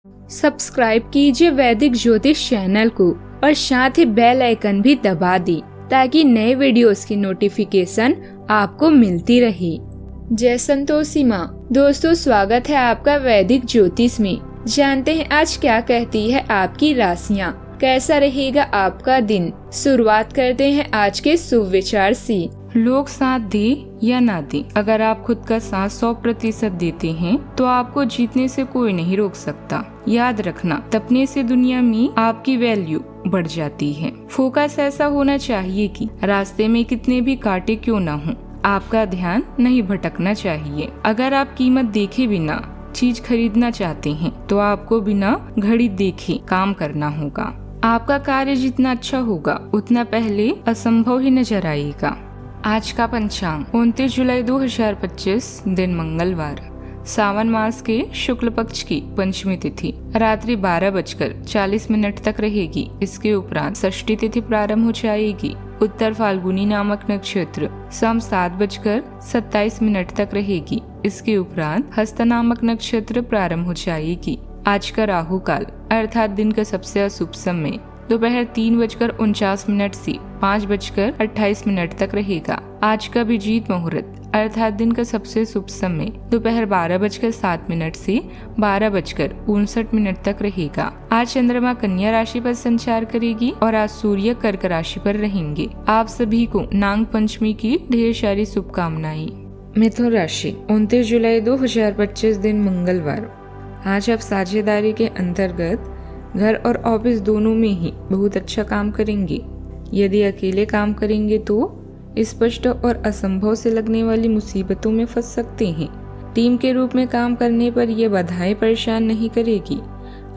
Subscribe कीजिए वैदिक ज्योतिष चैनल को और साथ ही बेल आइकन भी दबा दी ताकि नए वीडियोस की नोटिफिकेशन आपको मिलती रहे। जय संतोषी माँ। दोस्तों, स्वागत है आपका वैदिक ज्योतिष में। जानते हैं आज क्या कहती है आपकी राशियाँ, कैसा रहेगा आपका दिन। शुरुआत करते हैं आज के शुभ विचार से। लोग साथ दे या ना दे, अगर आप खुद का साथ 100% देते हैं तो आपको जीतने से कोई नहीं रोक सकता। याद रखना, तपने से दुनिया में आपकी वैल्यू बढ़ जाती है। फोकस ऐसा होना चाहिए कि रास्ते में कितने भी कांटे क्यों ना हो, आपका ध्यान नहीं भटकना चाहिए। अगर आप कीमत देखे बिना चीज खरीदना चाहते हैं तो आपको बिना घड़ी देखे काम करना होगा। आपका कार्य जितना अच्छा होगा उतना पहले असंभव ही नजर आएगा। आज का पंचांग 29 जुलाई 2025 दिन मंगलवार, सावन मास के शुक्ल पक्ष की पंचमी तिथि रात्रि 12:40 तक रहेगी। इसके उपरांत षष्ठी तिथि प्रारंभ हो जाएगी। उत्तर फाल्गुनी नामक नक्षत्र शाम 7:27 तक रहेगी। इसके उपरांत हस्त नामक नक्षत्र प्रारंभ हो जाएगी। आज का राहु काल अर्थात दिन का सबसे अशुभ समय दोपहर 3:49 से 5:28 तक रहेगा। आज का अभिजीत मुहूर्त अर्थात दिन का सबसे शुभ समय दोपहर 12:07 से 12:59 तक रहेगा। आज चंद्रमा कन्या राशि पर संचार करेगी और आज सूर्य कर्क राशि पर रहेंगे। आप सभी को नाग पंचमी की ढेर सारी शुभकामनाएं। मिथुन राशि 29 जुलाई 2025 दिन मंगलवार। आज आप साझेदारी के अंतर्गत घर और ऑफिस दोनों में ही बहुत अच्छा काम करेंगे। यदि अकेले काम करेंगे तो स्पष्ट और असंभव से लगने वाली मुसीबतों में फंस सकते हैं। टीम के रूप में काम करने पर यह बाधाएं परेशान नहीं करेगी।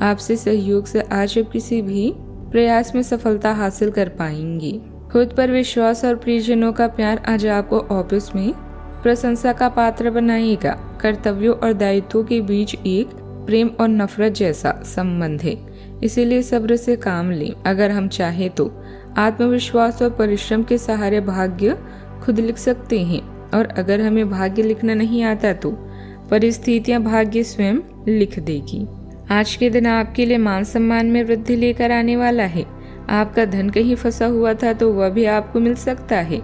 आपसे सहयोग से आज आप किसी भी प्रयास में सफलता हासिल कर पाएंगे। खुद पर विश्वास और प्रियजनों का प्यार आज आपको ऑफिस में प्रशंसा का पात्र बनाएगा। कर्तव्यों और दायित्वों के बीच एक प्रेम और नफरत जैसा संबंध है, इसीलिए सब्र से काम लें। अगर हम चाहे तो आत्मविश्वास और परिश्रम के सहारे भाग्य खुद लिख सकते हैं, और अगर हमें भाग्य लिखना नहीं आता तो परिस्थितियां भाग्य स्वयं लिख देगी। आज के दिन आपके लिए मान सम्मान में वृद्धि लेकर आने वाला है। आपका धन कहीं फंसा हुआ था तो वह भी आपको मिल सकता है।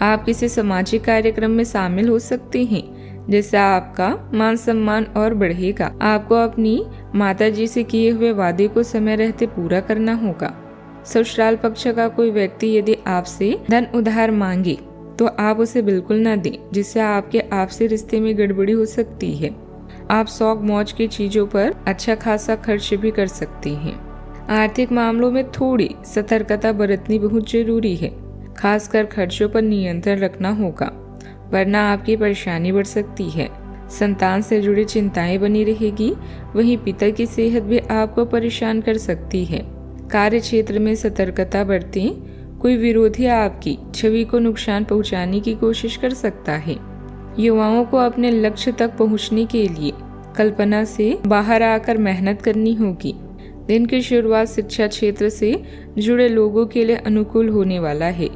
आप किसी सामाजिक कार्यक्रम में शामिल हो सकते हैं जिससे आपका मान सम्मान और बढ़ेगा। आपको अपनी माताजी से किए हुए वादे को समय रहते पूरा करना होगा। ससुराल पक्ष का कोई व्यक्ति यदि आपसे धन उधार मांगे तो आप उसे बिल्कुल न दें, जिससे आपके आपसी रिश्ते में गड़बड़ी हो सकती है। आप शौक मौज की चीजों पर अच्छा खासा खर्च भी कर सकते हैं। आर्थिक मामलों में थोड़ी सतर्कता बरतनी बहुत जरूरी है। खासकर खर्चों पर नियंत्रण रखना होगा, वरना आपकी परेशानी बढ़ सकती है। संतान से जुड़ी चिंताएं बनी रहेगी। वहीं पिता की सेहत भी आपको परेशान कर सकती है। कार्य क्षेत्र में सतर्कता बरतें। कोई विरोधी आपकी छवि को नुकसान पहुंचाने की कोशिश कर सकता है। युवाओं को अपने लक्ष्य तक पहुंचने के लिए कल्पना से बाहर आकर मेहनत करनी होगी। दिन की शुरुआत शिक्षा क्षेत्र से जुड़े लोगों के लिए अनुकूल होने वाला है।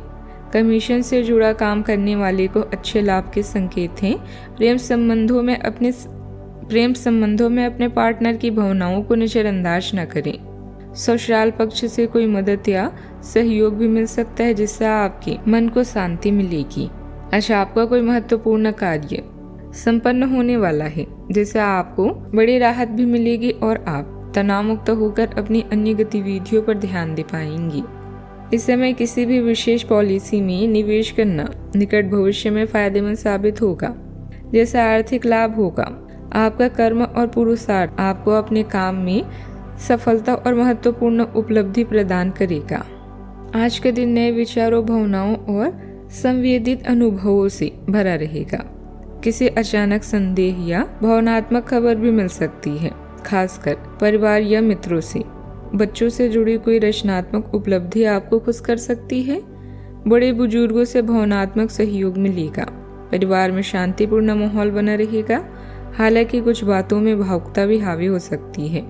कमीशन से जुड़ा काम करने वाले को अच्छे लाभ के संकेत हैं। प्रेम संबंधों में अपने पार्टनर की भावनाओं को नजरअंदाज न करें। ससुराल पक्ष से कोई मदद या सहयोग भी मिल सकता है जिससे आपके मन को शांति मिलेगी। आज आपका कोई महत्वपूर्ण कार्य संपन्न होने वाला है जिससे आपको बड़ी राहत भी मिलेगी और आप तनाव मुक्त होकर अपनी अन्य गतिविधियों पर ध्यान दे पाएंगी। इस समय किसी भी विशेष पॉलिसी में निवेश करना निकट भविष्य में फायदेमंद साबित होगा, जैसे आर्थिक लाभ होगा। आपका कर्म और पुरुषार्थ आपको अपने काम में सफलता और महत्वपूर्ण उपलब्धि प्रदान करेगा। आज का दिन नए विचारों, भावनाओं और संवेदित अनुभवों से भरा रहेगा। किसी अचानक संदेह या भावनात्मक खबर भी मिल सकती है, खासकर परिवार या मित्रों से। बच्चों से जुड़ी कोई रचनात्मक उपलब्धि आपको खुश कर सकती है। बड़े बुजुर्गों से भावनात्मक सहयोग मिलेगा। परिवार में शांतिपूर्ण माहौल बना रहेगा, हालांकि कुछ बातों में भावुकता भी हावी हो सकती है।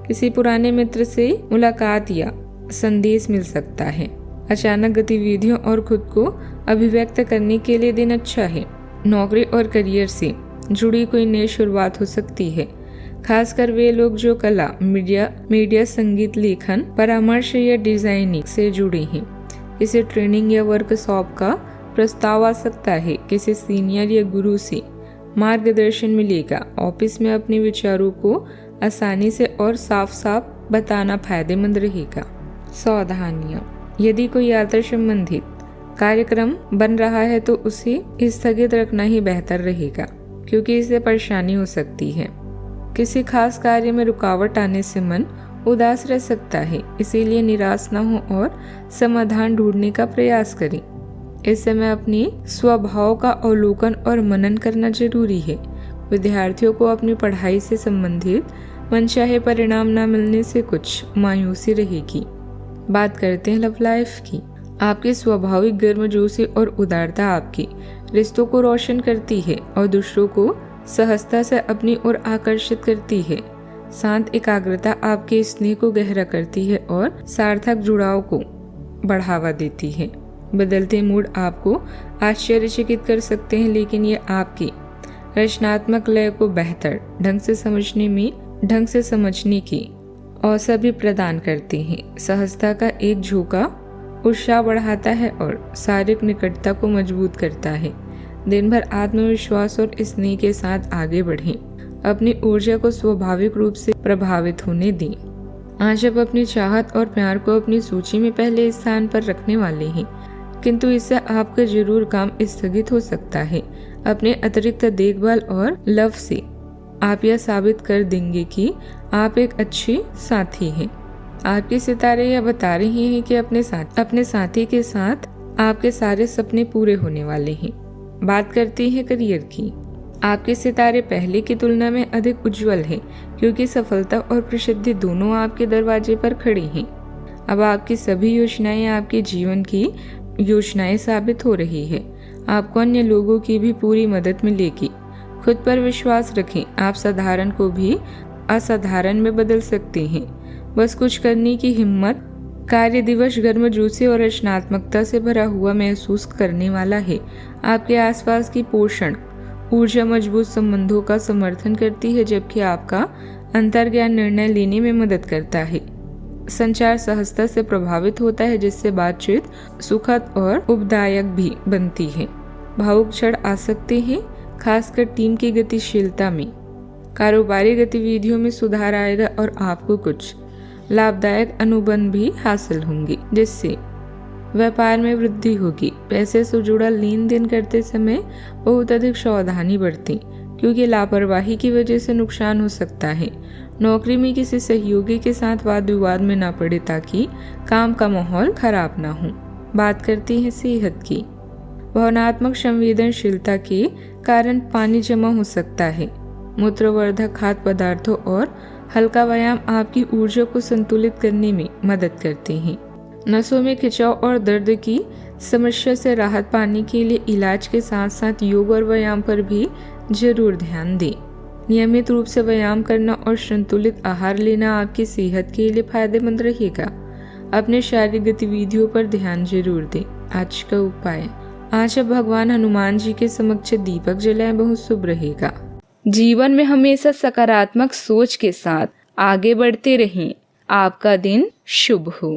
किसी पुराने मित्र से मुलाकात या संदेश मिल सकता है। अचानक गतिविधियों और खुद को अभिव्यक्त करने के लिए दिन अच्छा है। नौकरी और करियर से जुड़ी कोई नई शुरुआत हो सकती है। खासकर वे लोग जो कला, मीडिया, संगीत, लेखन, परामर्श या डिजाइनिंग से जुड़े हैं। इसे ट्रेनिंग या वर्कशॉप का प्रस्ताव आ सकता है। किसी सीनियर या गुरु से मार्गदर्शन मिलेगा। ऑफिस में अपने विचारों को आसानी से और साफ साफ बताना फायदेमंद रहेगा। सावधानियां, यदि कोई यात्रा संबंधित कार्यक्रम बन रहा है तो उसे स्थगित रखना ही बेहतर रहेगा, क्योंकि इससे परेशानी हो सकती है। किसी खास कार्य में रुकावट आने से मन उदास रह सकता है, इसीलिए निराश न हो और समाधान ढूंढने का प्रयास करें। इस समय अपने स्वभाव का अवलोकन और मनन करना जरूरी है। विद्यार्थियों को अपनी पढ़ाई से संबंधित मनचाहे परिणाम न मिलने से कुछ मायूसी रहेगी। बात करते हैं लव लाइफ की। आपकी स्वाभाविक गर्मजोशी और उदारता आपके रिश्तों को रोशन करती है और दूसरों को सहजता से अपनी ओर आकर्षित करती है। शांत एकाग्रता आपके स्नेह को गहरा करती है और सार्थक जुड़ाव को बढ़ावा देती है। बदलते मूड आपको आश्चर्यचकित कर सकते हैं, लेकिन ये आपकी रचनात्मक लय को बेहतर ढंग से समझने की अवसर भी प्रदान करते हैं। सहजता का एक झोंका उत्साह बढ़ाता है और शारीरिक निकटता को मजबूत करता है। दिन भर आत्मविश्वास और स्नेह के साथ आगे बढ़ें। अपनी ऊर्जा को स्वाभाविक रूप से प्रभावित होने दें। आज आप अपनी चाहत और प्यार को अपनी सूची में पहले स्थान पर रखने वाले हैं, किंतु इससे आपका जरूर काम स्थगित हो सकता है। अपने अतिरिक्त देखभाल और लव से आप यह साबित कर देंगे कि आप एक अच्छे साथी हैं। आपके सितारे यह बता रहे हैं कि अपने साथी के साथ आपके सारे सपने पूरे होने वाले हैं। बात करते हैं करियर की। आपके सितारे पहले की तुलना में अधिक उज्जवल हैं, क्योंकि सफलता और प्रसिद्धि दोनों आपके दरवाजे पर खड़ी हैं। अब आपकी सभी योजनाएं आपके जीवन की योजनाएं साबित हो रही है। आपको अन्य लोगों की भी पूरी मदद मिलेगी। खुद पर विश्वास रखें। आप साधारण को भी असाधारण में बदल सकते हैं। बस कुछ करने की हिम्मत। कार्य दिवस गर्मजोशी और रचनात्मकता से भरा हुआ महसूस करने वाला है। आपके आसपास की पोषण ऊर्जा मजबूत संबंधों का समर्थन करती है, जबकि आपका अंतर्ज्ञान निर्णय लेने में मदद करता है। संचार सहजता से प्रभावित होता है, जिससे बातचीत सुखद और उपदायक भी बनती है। भावुक क्षण आ सकते हैं, खासकर टीम की गतिशीलता में। कारोबारी गतिविधियों में सुधार आएगा और आपको कुछ लाभदायक अनुबंध भी हासिल होंगे, जिससे व्यापार में वृद्धि होगी। पैसे से जुड़ा लेन देन करते समय बहुत अधिक सावधानी बरतें, क्योंकि लापरवाही की वजह से नुकसान हो सकता है। नौकरी में किसी सहयोगी के साथ वाद विवाद में ना पड़े, ताकि काम का माहौल खराब ना हो। बात करते हैं सेहत की। भावनात्मक संवेदनशीलता के कारण पानी जमा हो सकता है। मूत्रवर्धक खाद्य पदार्थों और हल्का व्यायाम आपकी ऊर्जा को संतुलित करने में मदद करते हैं। नसों में खिंचाव और दर्द की समस्या से राहत पाने के लिए इलाज के साथ साथ योग और व्यायाम पर भी जरूर ध्यान दें। नियमित रूप से व्यायाम करना और संतुलित आहार लेना आपकी सेहत के लिए फायदेमंद रहेगा। अपने शारीरिक गतिविधियों पर ध्यान जरूर दें। आज का उपाय, आज आप भगवान हनुमान जी के समक्ष दीपक जलाएं, बहुत शुभ रहेगा। जीवन में हमेशा सकारात्मक सोच के साथ आगे बढ़ते रहें। आपका दिन शुभ हो।